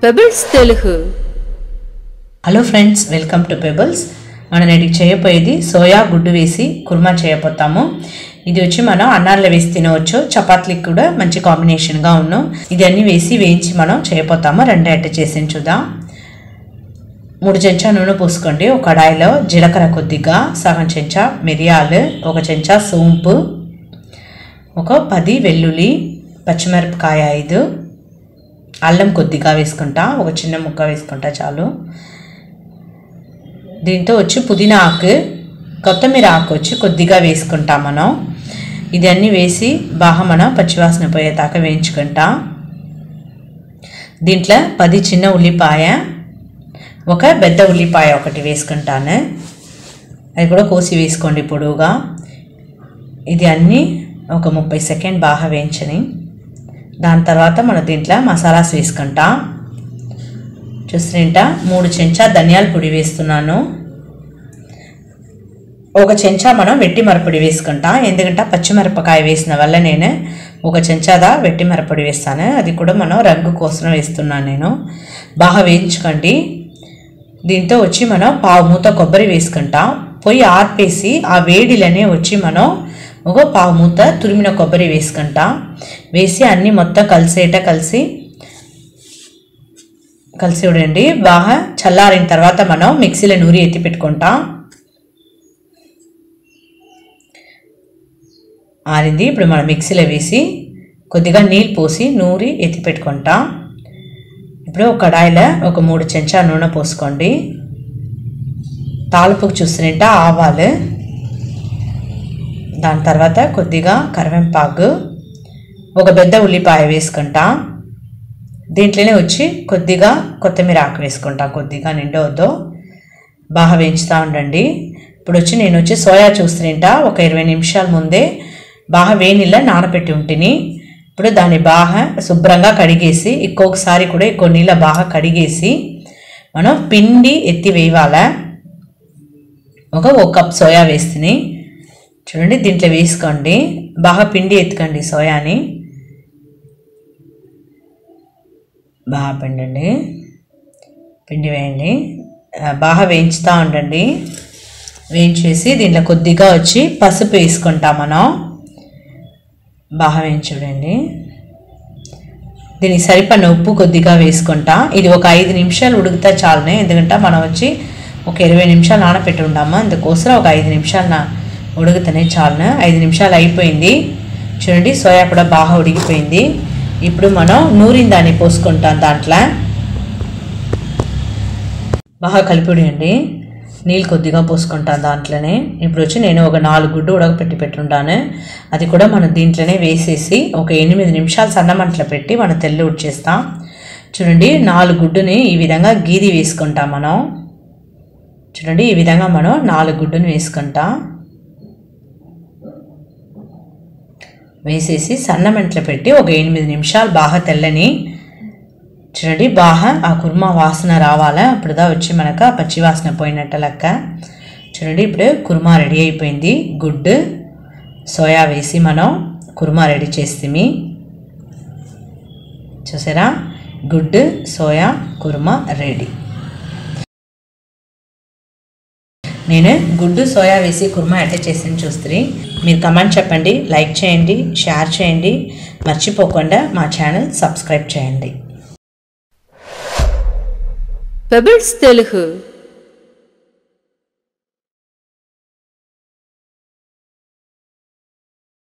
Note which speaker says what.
Speaker 1: Pebbles Telugu.
Speaker 2: Hello friends, welcome to pebbles. మనం నేటికి చేయబోయేది సోయా గుడ్డు వేసి కుర్మా చేయబోతాము. ఇది వచ్చి మనం అన్నాల్లో వేసి తినవచ్చు, చపాతీకి కూడా మంచి కాంబినేషన్గా ఉన్నాం. ఇది అన్నీ వేసి వేయించి మనం చేయబోతాము. రెండు అట్ట చేసి చూద్దాం. 3 చెంచా నూనె పోసుకోండి. ఒక కడాయిలో జీలకర్ర కొద్దిగా, సగం చెంచా మిరియాలు, 1 చెంచా సోంపు, ఒక 10 వెల్లుల్లి, పచ్చిమిరపకాయ 5, అల్లం కొద్దిగా వేసుకుంటా, ఒక చిన్న ముక్క వేసుకుంటా చాలు. దీంతో వచ్చి పుదీనా ఆకు, కొత్తిమీర ఆకు వచ్చి కొద్దిగా వేసుకుంటా మనం. ఇది అన్నీ వేసి బాగా మనం పచ్చివాసన పోయేదాకా వేయించుకుంటా. దీంట్లో 10 చిన్న ఉల్లిపాయ, ఒక పెద్ద ఉల్లిపాయ ఒకటి వేసుకుంటాను. అది కూడా కోసి వేసుకోండి పొడువుగా. ఇది అన్నీ ఒక 30 సెకండ్ బాగా వేయించని. దాని తర్వాత మనం దీంట్లో మసాలాస్ వేసుకుంటా. చూస్తుంటా 3 చెంచా ధనియాల పొడి వేస్తున్నాను. 1 చెంచా మనం వెట్టి మిరపొడి వేసుకుంటా. ఎందుకంటే పచ్చిమిరపకాయ వేసిన వల్ల నేను 1 చెంచాదా వెట్టి మిరపొడి వేస్తాను. అది కూడా మనం రంగు కోసం వేస్తున్నాను నేను. బాగా వేయించుకోండి. దీంతో వచ్చి మనం పావు మూత కొబ్బరి వేసుకుంటా. పొయ్యి ఆర్పేసి ఆ వేడిలోనే వచ్చి మనం ఒక పావు మూత తురిమిన కొబ్బరి వేసుకుంటా. వేసి అన్నీ మొత్తం కలిసి చూడండి. బాగా చల్లారిన తర్వాత మనం మిక్సీలో నూరి ఎత్తి పెట్టుకుంటాం. ఆరింది. ఇప్పుడు మనం మిక్సీలో వేసి కొద్దిగా నీళ్ళు పోసి నూరి ఎత్తి పెట్టుకుంటాం. ఇప్పుడు ఒక కడాయిలో ఒక 3 చెంచా నూనె పోసుకోండి. తాలింపుకు చూస్తుంటే ఆవాలు, దాని తర్వాత కొద్దిగా కరివేపాకు, ఒక పెద్ద ఉల్లిపాయ వేసుకుంటా. దీంట్లోనే వచ్చి కొద్దిగా కొత్తిమీర ఆకు వేసుకుంటా. కొద్దిగా నిండవద్దు, బాగా వేయించుతూ ఉండండి. ఇప్పుడు వచ్చి నేను వచ్చి సోయా చూస్తుంటా ఒక 20 నిమిషాల ముందే బాగా వేడిలో నానబెట్టి ఉంటుంది. ఇప్పుడు దాన్ని బాగా శుభ్రంగా కడిగేసి ఇంకొకసారి కూడా ఎక్కువ నీళ్ళ బాగా కడిగేసి మనం పిండి ఎత్తి వేయాలా. ఒక కప్ సోయా వేస్తుంది చూడండి. దీంట్లో వేసుకోండి. బాగా పిండి ఎత్తుకండి. సోయాని బాగా పిండండి. పిండి వేయండి. బాగా వేయించుతూ ఉండండి. వేయించేసి దీంట్లో కొద్దిగా వచ్చి పసుపు వేసుకుంటాం మనం. బాగా వేయించుడండి. దీనికి సరిపడిన ఉప్పు కొద్దిగా వేసుకుంటా. ఇది ఒక 5 నిమిషాలు ఉడుకుతా చాలునే. ఎందుకంటే మనం వచ్చి ఒక 20 నిమిషాలు నానపెట్టి ఉంటాము. అందుకోసం ఒక 5 నిమిషాలు ఉడుకుతనే చాలున. 5 నిమిషాలు అయిపోయింది చూడండి. సోయా కూడా బాగా ఉడికిపోయింది. ఇప్పుడు మనం నూరిన దాన్ని పోసుకుంటాం. దాంట్లో బాగా కలిపిడండి. నీళ్ళు కొద్దిగా పోసుకుంటాను దాంట్లోనే. ఇప్పుడు వచ్చి నేను ఒక 4 గుడ్డు పెట్టుంటాను. అది కూడా మనం దీంట్లోనే వేసేసి ఒక 8 నిమిషాలు సన్నమంటలో పెట్టి మనం తెల్లి ఉడిచేస్తాం. చూడండి 4 గుడ్డుని ఈ విధంగా గీది వేసుకుంటాం మనం. చూడండి ఈ విధంగా మనం 4 గుడ్డుని వేసుకుంటాం. వేసేసి సన్నమంటలో పెట్టి ఒక 8 నిమిషాలు బాగా తెల్లని. చూడండి బాగా ఆ కుర్మా వాసన రావాలా. అప్పుడుదా వచ్చి మనకు ఆ పచ్చి వాసన పోయినట్టు లెక్క. చూడండి ఇప్పుడు కుర్మా రెడీ అయిపోయింది. గుడ్డు సోయా వేసి మనం కుర్మా రెడీ చేస్తాము. చూసారా, గుడ్డు సోయా కుర్మా రెడీ. నేను గుడ్డు సోయా వేసి కుర్మా ఎట్లా చేసి చూస్తే మీరు కమెంట్ చెప్పండి, లైక్ చేయండి, షేర్ చేయండి. మర్చిపోకుండా మా ఛానల్ సబ్స్క్రైబ్ చేయండి.
Speaker 1: పెబుల్స్ తెలుగు.